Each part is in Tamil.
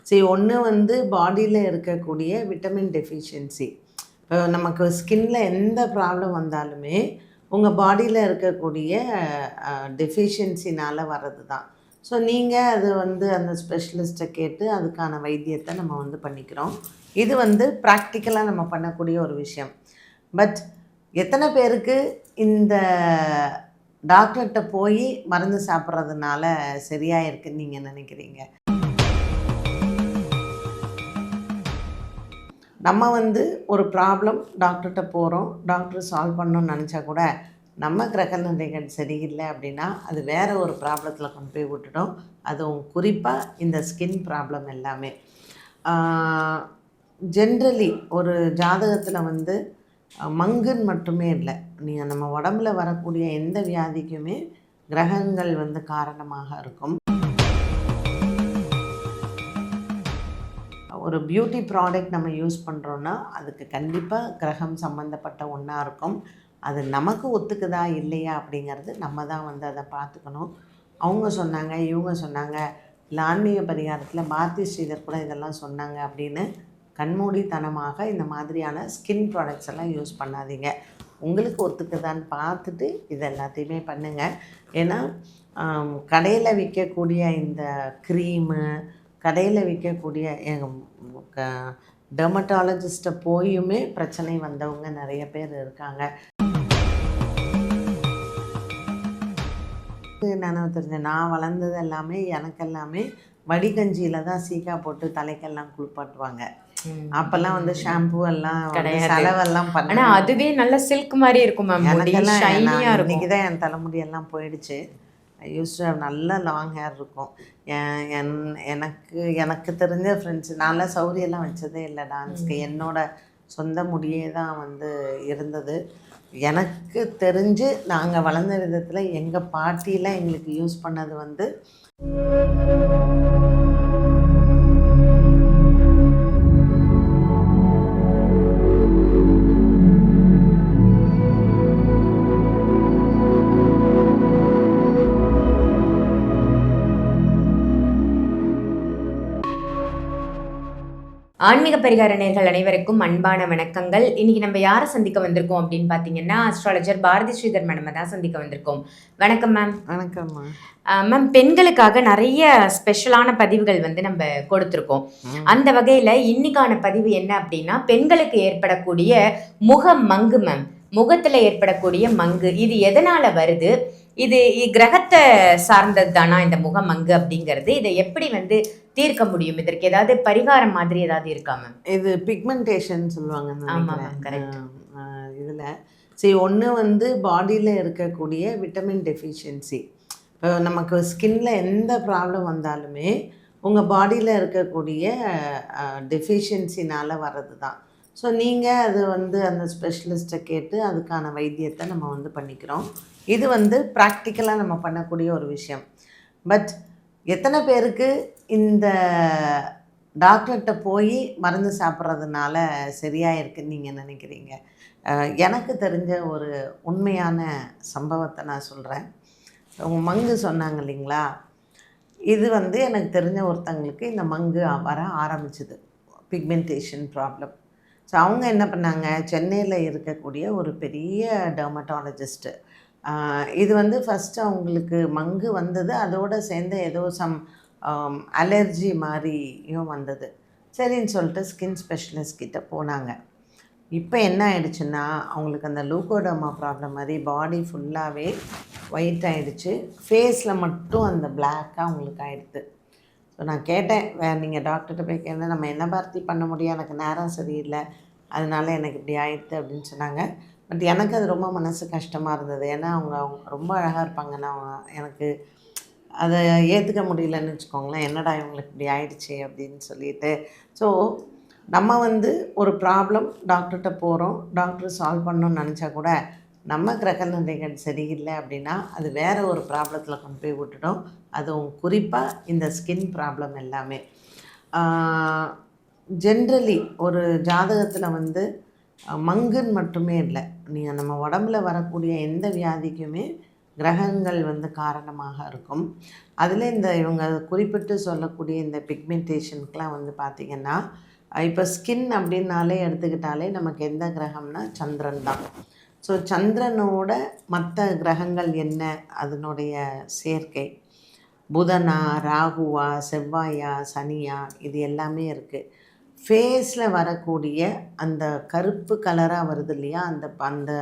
சரி, ஒன்று வந்து பாடியில் இருக்கக்கூடிய விட்டமின் டெஃபிஷியன்சி. இப்போ நமக்கு ஸ்கின்ல எந்த ப்ராப்ளம் வந்தாலுமே உங்கள் பாடியில் இருக்கக்கூடிய டெஃபிஷியன்சினால் வர்றது தான். ஸோ நீங்கள் அது வந்து அந்த ஸ்பெஷலிஸ்ட்டை கேட்டு அதுக்கான வைத்தியத்தை நம்ம வந்து பண்ணிக்கிறோம். இது வந்து ப்ராக்டிக்கலாக நம்ம பண்ணக்கூடிய ஒரு விஷயம். பட் எத்தனை பேருக்கு இந்த டாக்டர்கிட்ட போய் மருந்து சாப்பிட்றதுனால சரியாக இருக்குன்னு நீங்கள் நினைக்கிறீங்க? நம்ம வந்து ஒரு ப்ராப்ளம் டாக்டர்கிட்ட போகிறோம், டாக்டர் சால்வ் பண்ணணும்னு நினச்சா கூட நம்ம கிரகநிலைகள் சரியில்லை அப்படின்னா அது வேறு ஒரு ப்ராப்ளத்தில் கொண்டு போய் விட்டுடும். அதுவும் குறிப்பாக இந்த ஸ்கின் ப்ராப்ளம் எல்லாமே ஜென்ரலி ஒரு ஜாதகத்தில் வந்து மங்குன்னு மட்டுமே இல்லை, நீங்கள் நம்ம உடம்புல வரக்கூடிய எந்த வியாதிக்குமே கிரகங்கள் வந்து காரணமாக இருக்கும். ஒரு பியூட்டி ப்ராடக்ட் நம்ம யூஸ் பண்ணுறோன்னா அதுக்கு கண்டிப்பாக கிரகம் சம்மந்தப்பட்ட ஒன்றா இருக்கும். அது நமக்கு ஒத்துக்குதா இல்லையா அப்படிங்கிறது நம்ம தான் வந்து அதை பார்த்துக்கணும். அவங்க சொன்னாங்க, இவங்க சொன்னாங்க, இல்லை ஆன்மீக பரிகாரத்தில் பாரதி ஸ்ரீதர் கூட இதெல்லாம் சொன்னாங்க அப்படின்னு கண்மூடித்தனமாக இந்த மாதிரியான ஸ்கின் ப்ராடக்ட்ஸ் எல்லாம் யூஸ் பண்ணாதீங்க. உங்களுக்கு ஒத்துக்குதான்னு பார்த்துட்டு இது எல்லாத்தையுமே பண்ணுங்கள். ஏன்னா கடையில் விற்கக்கூடிய இந்த க்ரீமு, கடையில் விற்கக்கூடிய டெர்மட்டாலஜிஸ்ட்டை போயுமே பிரச்சனை வந்தவங்க நிறைய பேர் இருக்காங்க. நினைவு தெரிஞ்ச நான் வளர்ந்தது எல்லாமே எனக்கெல்லாமே வடிகஞ்சியில் தான் சீக்கா போட்டு தலைக்கெல்லாம் குளிப்பாட்டுவாங்க. அப்போல்லாம் வந்து ஷாம்பு எல்லாம் செலவெல்லாம் பண்ண, ஆனால் அதுவே நல்ல சில்க் மாதிரி இருக்கும் மேம். எனக்கெல்லாம் இன்றைக்கி தான் என் தலைமுடியெல்லாம் போயிடுச்சு. யூஸ் டு ஹவ் நல்ல லாங் ஹேர் இருக்கும். எனக்கு தெரிஞ்ச ஃப்ரெண்ட்ஸ், நான்லாம் சௌரியெல்லாம் வச்சதே இல்லை டான்ஸ்க்கு. என்னோடய சொந்த முடியே தான் வந்து இருந்தது. எனக்கு தெரிஞ்சு நாங்கள் வளர்ந்த விதத்தில் எங்கள் பாட்டிலாம் எங்களுக்கு யூஸ் பண்ணது வந்து ஆன்மீக பரிகார நேயர்கள் அனைவருக்கும் அன்பான வணக்கங்கள். இன்னைக்கு நம்ம யாரை சந்திக்க வந்திருக்கோம் அப்படின்னு பார்த்தீங்கன்னா, அஸ்ட்ராலஜர் பாரதி ஸ்ரீதர் மேடம் தான் சந்திக்க வந்திருக்கோம். வணக்கம் மேம். வணக்கம்மா மேம். பெண்களுக்காக நிறைய ஸ்பெஷலான பதிவுகள் வந்து நம்ம கொடுத்துருக்கோம். அந்த வகையில் இன்னைக்கான பதிவு என்ன அப்படின்னா, பெண்களுக்கு ஏற்படக்கூடிய முக மங்கு மேம். முகத்தில் ஏற்படக்கூடிய மங்கு இது எதனால் வருது, இது கிரகத்தை சார்ந்தது தானா இந்த முகமங்கு அப்படிங்கிறது, இதை எப்படி வந்து தீர்க்க முடியும், இதற்கு ஏதாவது பரிகாரம் மாதிரி ஏதாவது இருக்கா மேம்? இது பிக்மெண்டேஷன் சொல்லுவாங்க. ஆமாம் மேம், கரெக்ட். இதில் சரி, ஒன்று வந்து பாடியில் இருக்கக்கூடிய விட்டமின் டெஃபிஷியன்சி. இப்போ நமக்கு ஸ்கின்ல எந்த ப்ராப்ளம் வந்தாலுமே உங்கள் பாடியில் இருக்கக்கூடிய டெஃபிஷியன்சினால் வர்றது தான். ஸோ நீங்கள் அது வந்து அந்த ஸ்பெஷலிஸ்ட்டை கேட்டு அதுக்கான வைத்தியத்தை நம்ம வந்து பண்ணிக்கிறோம். இது வந்து ப்ராக்டிக்கலாக நம்ம பண்ணக்கூடிய ஒரு விஷயம். பட் எத்தனை பேருக்கு இந்த டாக்டர்கிட்ட போய் மருந்து சாப்பிட்றதுனால சரியாக இருக்குன்னு நீங்கள் நினைக்கிறீங்க? எனக்கு தெரிஞ்ச ஒரு உண்மையான சம்பவத்தை நான் சொல்கிறேன். அவங்க மங்கு சொன்னாங்க இல்லைங்களா, இது வந்து எனக்கு தெரிஞ்ச ஒருத்தங்களுக்கு இந்த மங்கு வர ஆரம்பிச்சுது, பிக்மெண்டேஷன் ப்ராப்ளம். ஸோ அவங்க என்ன பண்ணாங்க, சென்னையில் இருக்கக்கூடிய ஒரு பெரிய டெர்மட்டாலஜிஸ்ட்டு. இது வந்து ஃபஸ்ட்டு அவங்களுக்கு மங்கு வந்தது, அதோடு சேர்ந்து ஏதோ சம் அலர்ஜி மாதிரியும் வந்தது. சரின்னு சொல்லிட்டு ஸ்கின் ஸ்பெஷலிஸ்ட் கிட்டே போனாங்க. இப்போ என்ன ஆயிடுச்சுன்னா, அவங்களுக்கு அந்த லூகோடர்மா ப்ராப்ளம் மாதிரி பாடி ஃபுல்லாகவே ஒயிட் ஆகிடுச்சு, ஃபேஸில் மட்டும் அந்த பிளாக்காக அவங்களுக்கு ஆகிடுது. ஸோ நான் கேட்டேன், நீங்கள் டாக்டர்கிட்ட போய் கேட்டேன், நம்ம என்ன பார்த்தி பண்ண முடியும், எனக்கு நேரம் சரியில்லை, அதனால எனக்கு இப்படி ஆயிடுது அப்படின்னு சொன்னாங்க. பட் எனக்கு அது ரொம்ப மனசு கஷ்டமாக இருந்தது. ஏன்னா அவங்க ரொம்ப அழகாக இருப்பாங்க. நான் எனக்கு அதை ஏற்றுக்க முடியலன்னு வச்சுக்கோங்களேன். என்னடா இவங்களுக்கு இப்படி ஆயிடுச்சு அப்படின்னு சொல்லிட்டு. ஸோ நம்ம வந்து ஒரு ப்ராப்ளம் டாக்டர்கிட்ட போகிறோம், டாக்டர் சால்வ் பண்ணணும்னு நினச்சா கூட நம்ம கிரகநிலைகள் சரியில்லை அப்படின்னா அது வேறு ஒரு ப்ராப்ளத்தில் கொண்டு போய் விட்டுடும். அதுவும் குறிப்பாக இந்த ஸ்கின் ப்ராப்ளம் எல்லாமே ஜென்ரலி ஒரு ஜாதகத்தில் வந்து மங்குன்னு மட்டுமே இல்லை, நீங்கள் நம்ம உடம்புல வரக்கூடிய எந்த வியாதிக்குமே கிரகங்கள் வந்து காரணமாக இருக்கும். அதில் இவங்க குறிப்பிட்டு சொல்லக்கூடிய இந்த பிக்மெண்டேஷனுக்கெலாம் வந்து பார்த்திங்கன்னா, இப்போ ஸ்கின் அப்படின்னாலே எடுத்துக்கிட்டாலே நமக்கு எந்த கிரகம்னா சந்திரன் தான். ஸோ சந்திரனோட மற்ற கிரகங்கள் என்ன, அதனுடைய சேர்க்கை புதனா, ராகுவா, செவ்வாயா, சனியா, இது எல்லாமே இருக்குது. ஃபேஸில் வரக்கூடிய அந்த கருப்பு கலராக வருது இல்லையா, அந்த அந்த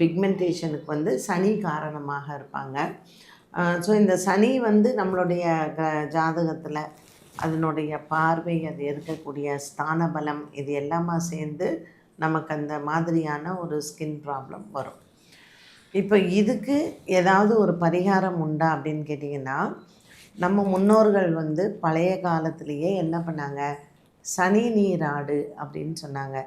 பிக்மெண்டேஷனுக்கு வந்து சனி காரணமாக இருப்பாங்க. ஸோ இந்த சனி வந்து நம்மளுடைய ஜாதகத்தில் அதனுடைய பார்வை, அது இருக்கக்கூடிய ஸ்தான பலம், இது எல்லாமே சேர்ந்து நமக்கு அந்த மாதிரியான ஒரு ஸ்கின் ப்ராப்ளம் வரும். இப்போ இதுக்கு ஏதாவது ஒரு பரிகாரம் உண்டா அப்படின்னு கேட்டிங்கன்னா, நம்ம முன்னோர்கள் வந்து பழைய காலத்திலேயே என்ன பண்ணாங்க, சனி நீராடு அப்படின்னு சொன்னாங்க.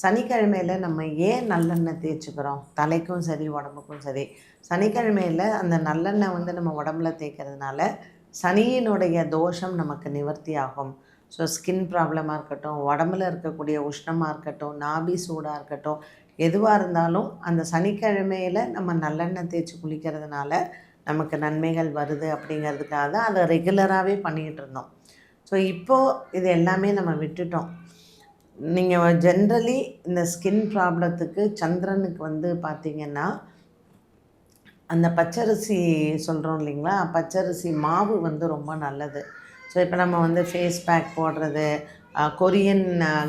சனிக்கிழமையில் நம்ம ஏன் நல்லெண்ணெய் தேய்ச்சிக்கிறோம், தலைக்கும் சரி உடம்புக்கும் சரி. சனிக்கிழமையில் அந்த நல்லெண்ணெய் வந்து நம்ம உடம்புல தேய்க்கிறதுனால சனியினுடைய தோஷம் நமக்கு நிவர்த்தி ஆகும். ஸோ ஸ்கின் ப்ராப்ளமாக இருக்கட்டும், உடம்புல இருக்கக்கூடிய உஷ்ணமாக இருக்கட்டும், நாபி சூடாக இருக்கட்டும், எதுவாக இருந்தாலும் அந்த சனிக்கிழமையில் நம்ம நல்லெண்ணெய் தேய்ச்சி குளிக்கிறதுனால நமக்கு நன்மைகள் வருது அப்படிங்கிறதுக்காக தான் அதை ரெகுலராகவே பண்ணிக்கிட்டு இருந்தோம். ஸோ இப்போது இது எல்லாமே நம்ம விட்டுட்டோம். நீங்கள் ஜென்ரலி இந்த ஸ்கின் ப்ராப்ளத்துக்கு சந்திரனுக்கு வந்து பார்த்திங்கன்னா, அந்த பச்சரிசி சொல்கிறோம் இல்லைங்களா, பச்சரிசி மாவு வந்து ரொம்ப நல்லது. ஸோ இப்போ நம்ம வந்து ஃபேஸ் பேக் போடுறது, கொரியன்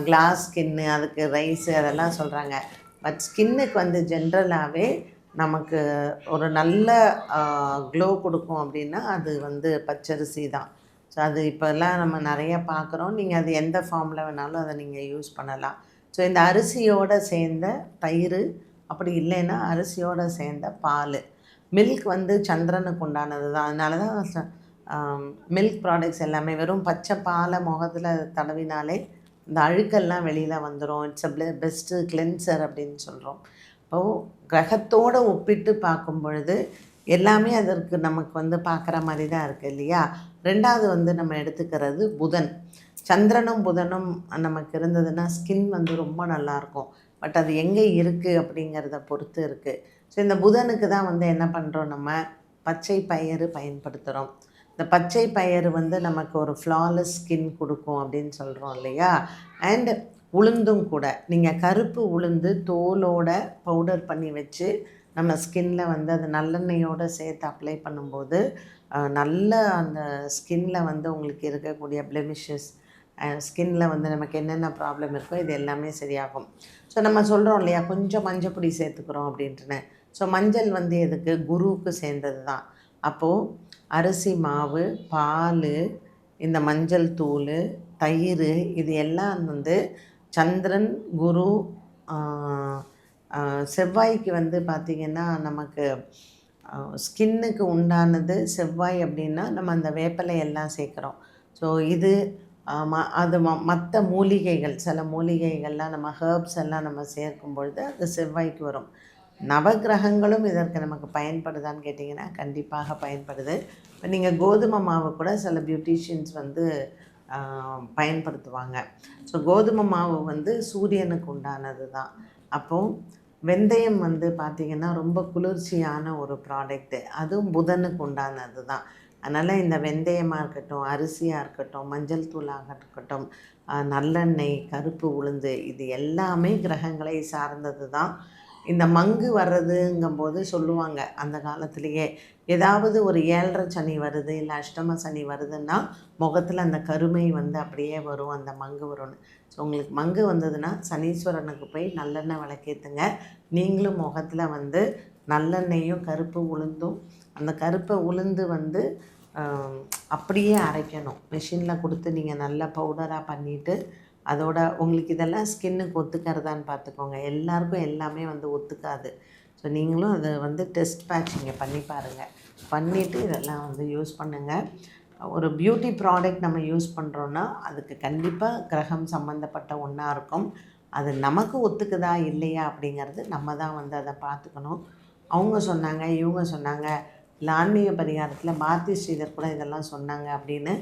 கிளாஸ் ஸ்கின்னு, அதுக்கு ரைஸு அதெல்லாம் சொல்கிறாங்க. பட் ஸ்கின்னுக்கு வந்து ஜென்ரலாகவே நமக்கு ஒரு நல்ல க்ளோ கொடுக்கும் அப்படின்னா அது வந்து பச்சரிசி தான். ஸோ அது இப்போல்லாம் நம்ம நிறைய பார்க்குறோம். நீங்கள் அது எந்த ஃபார்மில் வேணாலும் அதை நீங்கள் யூஸ் பண்ணலாம். ஸோ இந்த அரிசியோடு சேர்ந்த தயிர், அப்படி இல்லைன்னா அரிசியோடு சேர்ந்த பால், மில்க் வந்து சந்திரனுக்கு உண்டானது தான். அதனால தான் மில்க் ப்ராடக்ட்ஸ் எல்லாமே வெறும் பச்சை பாலை முகத்தில் தடவினாலே இந்த அழுக்கெல்லாம் வெளியில் வந்துடும். இட்ஸ் அ பெஸ்ட்டு கிளென்சர் அப்படின்னு சொல்கிறோம். இப்போது கிரகத்தோடு ஒப்பிட்டு பார்க்கும் பொழுது எல்லாமே அதற்கு நமக்கு வந்து பார்க்குற மாதிரி தான் இருக்குது இல்லையா. ரெண்டாவது வந்து நம்ம எடுத்துக்கிறது புதன். சந்திரனும் புதனும் நமக்கு இருந்ததுன்னா ஸ்கின் வந்து ரொம்ப நல்லாயிருக்கும். பட் அது எங்கே இருக்குது அப்படிங்கிறத பொறுத்து இருக்குது. ஸோ இந்த புதனுக்கு தான் வந்து என்ன பண்ணுறோம், நம்ம பச்சை பயிறு பயன்படுத்துகிறோம். இந்த பச்சை பயிறு வந்து நமக்கு ஒரு ஃப்ளாலெஸ் ஸ்கின் கொடுக்கும் அப்படின்னு சொல்கிறோம் இல்லையா. அண்டு உளுந்தும் கூட, நீங்கள் கருப்பு உளுந்து தோலோட பவுடர் பண்ணி வச்சு நம்ம ஸ்கின்ல வந்து அது நல்லெண்ணெயோடு சேர்த்து அப்ளை பண்ணும்போது நல்ல அந்த ஸ்கின்ல வந்து உங்களுக்கு இருக்கக்கூடிய பிளெமிஷஸ், ஸ்கின்ல வந்து நமக்கு என்னென்ன ப்ராப்ளம் இருக்கோ இது எல்லாமே சரியாகும். ஸோ நம்ம சொல்கிறோம் இல்லையா, கொஞ்சம் மஞ்சள் பொடி சேர்த்துக்கிறோம் அப்படின்ட்டுன்னு. ஸோ மஞ்சள் வந்து எதுக்கு, குருவுக்கு சேர்ந்தது தான். அப்போது அரிசி மாவு, பால், இந்த மஞ்சள் தூள், தயிர், இது எல்லாம் வந்து சந்திரன், குரு, செவ்வாய்க்கு வந்து பார்த்திங்கன்னா நமக்கு ஸ்கின்னுக்கு உண்டானது செவ்வாய் அப்படின்னா நம்ம அந்த வேப்பிலை எல்லாம் சேர்க்குறோம். ஸோ இது அது மற்ற மூலிகைகள், சில மூலிகைகள்லாம் நம்ம ஹெர்ப்ஸ் எல்லாம் நம்ம சேர்க்கும் பொழுது அது செவ்வாய்க்கு வரும். நவகிரகங்களும் இதற்கு நமக்கு பயன்படுதான்னு கேட்டிங்கன்னா கண்டிப்பாக பயன்படுது. இப்போ நீங்கள் கோதுமை மாவு கூட சில பியூட்டிஷியன்ஸ் வந்து பயன்படுத்துவாங்க. ஸோ கோதுமை மாவு வந்து சூரியனுக்கு உண்டானது தான். அப்போது வெந்தயம் வந்து பார்த்திங்கன்னா ரொம்ப குளிர்ச்சியான ஒரு ப்ராடக்ட்டு, அதுவும் புதனுக்கு உண்டானது தான். அதனால் இந்த வெந்தயமாக இருக்கட்டும், அரிசியாக இருக்கட்டும், மஞ்சள் தூளாக இருக்கட்டும், நல்லெண்ணெய், கருப்பு உளுந்து, இது எல்லாமே கிரகங்களை சார்ந்தது தான். இந்த மங்கு வர்றதுங்கும்போது சொல்லுவாங்க அந்த காலத்திலேயே, ஏதாவது ஒரு 7.5 சனி வருது இல்லை அஷ்டம சனி வருதுன்னா முகத்தில் அந்த கருமை வந்து அப்படியே வரும், அந்த மங்கு வரும்னு. ஸோ உங்களுக்கு மங்கு வந்ததுன்னா சனீஸ்வரனுக்கு போய் நல்லெண்ணெய் விளக்கேற்றுங்க. நீங்களும் முகத்தில் வந்து நல்லெண்ணெயும் கருப்பு உளுந்தும், அந்த கருப்பை உளுந்து வந்து அப்படியே அரைக்கணும், மிஷினில் கொடுத்து நீங்கள் நல்லா பவுடராக பண்ணிவிட்டு, அதோட உங்களுக்கு இதெல்லாம் ஸ்கின்னுக்கு ஒத்துக்கிறதான்னு பார்த்துக்கோங்க. எல்லாருக்கும் எல்லாமே வந்து ஒத்துக்காது. ஸோ நீங்களும் அதை வந்து டெஸ்ட் பேட்ச் இங்கே பண்ணி பாருங்கள். பண்ணிவிட்டு இதெல்லாம் வந்து யூஸ் பண்ணுங்கள். ஒரு பியூட்டி ப்ராடக்ட் நம்ம யூஸ் பண்ணுறோன்னா அதுக்கு கண்டிப்பாக கிரகம் சம்மந்தப்பட்ட ஒன்றா இருக்கும். அது நமக்கு ஒத்துக்குதா இல்லையா அப்படிங்கிறது நம்ம தான் வந்து அதை பார்த்துக்கணும். அவங்க சொன்னாங்க, இவங்க சொன்னாங்க, இல்லை ஆன்மீக பரிகாரத்தில் பாரதி ஸ்ரீதர் கூட இதெல்லாம் சொன்னாங்க அப்படின்னு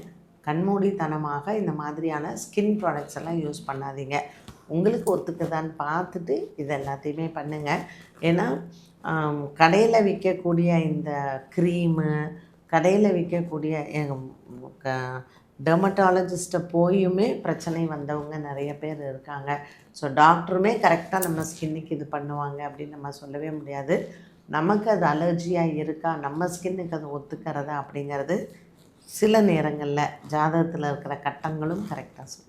கண்மூடித்தனமாக இந்த மாதிரியான ஸ்கின் ப்ராடக்ட்ஸ் எல்லாம் யூஸ் பண்ணாதீங்க. உங்களுக்கு ஒத்துக்குதான்னு பார்த்துட்டு இது எல்லாத்தையுமே பண்ணுங்கள். ஏன்னா கடையில் விற்கக்கூடிய இந்த க்ரீமு, கடையில் விற்கக்கூடிய டெர்மட்டாலஜிஸ்ட்டை போயுமே பிரச்சனை வந்தவங்க நிறைய பேர் இருக்காங்க. ஸோ டாக்டருமே கரெக்டாக நம்ம ஸ்கின்னுக்கு இது பண்ணுவாங்க அப்படின்னு நம்ம சொல்லவே முடியாது. நமக்கு அது அலர்ஜியாக இருக்கா, நம்ம ஸ்கின்னுக்கு அது ஒத்துக்கிறதா அப்படிங்கிறது சில நேரங்களில் ஜாதகத்தில் இருக்கிற கட்டங்களும் கரெக்டாக சொல்லுவோம்.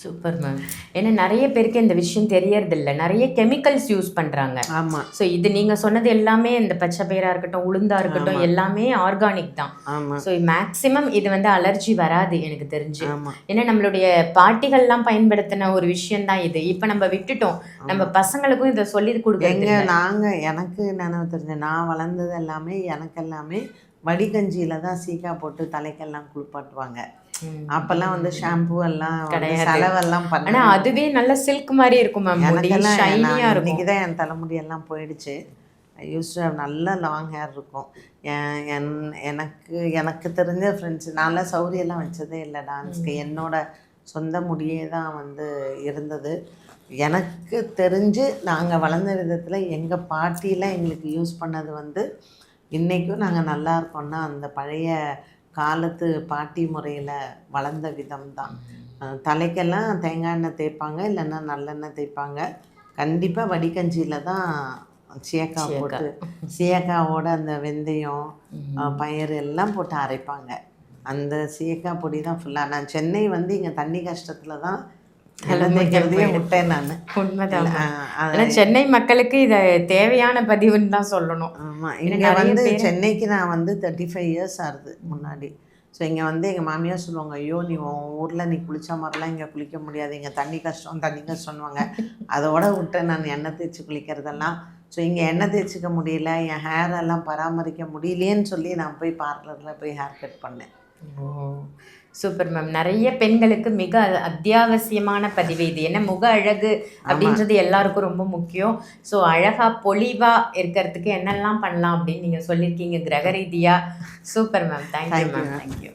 Super ma'am. ஏன்னா நிறைய பேருக்கு இந்த விஷயம் தெரியறதில்ல, நிறைய கெமிக்கல்ஸ் யூஸ் பண்ணுறாங்க. ஆமாம். ஸோ இது நீங்கள் சொன்னது எல்லாமே இந்த பச்சை பயிராக இருக்கட்டும், உளுந்தா இருக்கட்டும், எல்லாமே ஆர்கானிக் தான். ஆமாம். ஸோ மேக்ஸிமம் இது வந்து அலர்ஜி வராது எனக்கு தெரிஞ்சு. ஆமாம். ஏன்னா நம்மளுடைய பாட்டிகள்லாம் பயன்படுத்தின ஒரு விஷயந்தான் இது. இப்போ நம்ம விட்டுட்டோம். நம்ம பசங்களுக்கும் இதை சொல்லி கொடுக்குறீங்க. எனக்கு நினைவு தெரிஞ்ச நான் வளர்ந்தது எல்லாமே எனக்கெல்லாமே வடிகஞ்சியில் தான் சீக்கா போட்டு தலைக்கெல்லாம் குளிப்பாட்டுவாங்க. அப்பெல்லாம் வந்து ஷாம்பு எல்லாம் செலவெல்லாம் பண்ண. ஆனா அதுவே நல்ல சில்க் மாதிரி இருக்கும் மேம். எனக்கெல்லாம் ஷைனியா இருக்கும். இன்னைக்கு தான் என் தலைமுடியெல்லாம் போயிடுச்சு. யூஸ் நல்ல லாங் ஹேர் இருக்கும். எனக்கு தெரிஞ்ச ஃப்ரெண்ட்ஸ் நான்லாம் சௌரியெல்லாம் வச்சதே இல்லை டான்ஸ்க்கு. என்னோட சொந்த முடியே தான் வந்து இருந்தது. எனக்கு தெரிஞ்சு நாங்கள் வளர்ந்த விதத்தில் எங்கள் பாட்டியில் எங்களுக்கு யூஸ் பண்ணது வந்து இன்றைக்கும் நாங்கள் நல்லா இருக்கோம்னா அந்த பழைய காலத்து பாட்டி முறையில் வளர்ந்த விதம் தான். தலைக்கெல்லாம் தேங்காய் எண்ணெய் தேய்ப்பாங்க, இல்லைன்னா நல்லெண்ணெய் தேய்ப்பாங்க. கண்டிப்பாக வடிகஞ்சியில் தான் சீயக்காய் போட்டு சீயக்காவோட அந்த வெந்தயம் பயிறு எல்லாம் போட்டு அரைப்பாங்க. அந்த சீயக்காய் பொடி தான் ஃபுல்லாக. நான் சென்னை வந்து இங்கே தண்ணி கஷ்டத்தில் தான் விட்டேன் நான். உண்மைதான். சென்னை மக்களுக்கு இதை தேவையான பதிவுன்னு தான் சொல்லணும். ஆமாம். இங்கே வந்து சென்னைக்கு நான் வந்து 35 இயர்ஸ் ஆகுது முன்னாடி. ஸோ இங்கே வந்து எங்கள் மாமியார் சொல்லுவாங்க, ஐயோ நீ உன் ஊரில் நீ குளித்த மாதிரிலாம் இங்கே குளிக்க முடியாது, இங்கே தண்ணி கஷ்டம்னுவாங்க. அதோட விட்டேன் நான் எண்ணெய் தேய்ச்சி குளிக்கிறதெல்லாம். ஸோ இங்கே எண்ணெய் தேய்ச்சிக்க முடியல, என் ஹேரெல்லாம் பராமரிக்க முடியலேன்னு சொல்லி நான் போய் பார்லரில் போய் ஹேர் கட் பண்ணேன். Super ma'am. நிறைய பெண்களுக்கு மிக அத்தியாவசியமான பதிவு இது. என்ன முக அழகு அப்படின்றது எல்லாருக்கும் ரொம்ப முக்கியம். ஸோ அழகா பொலிவா இருக்கிறதுக்கு என்னெல்லாம் பண்ணலாம் அப்படின்னு நீங்க சொல்லியிருக்கீங்க கிரக ரீதியா. Super ma'am. Thank you ma'am. Thank you.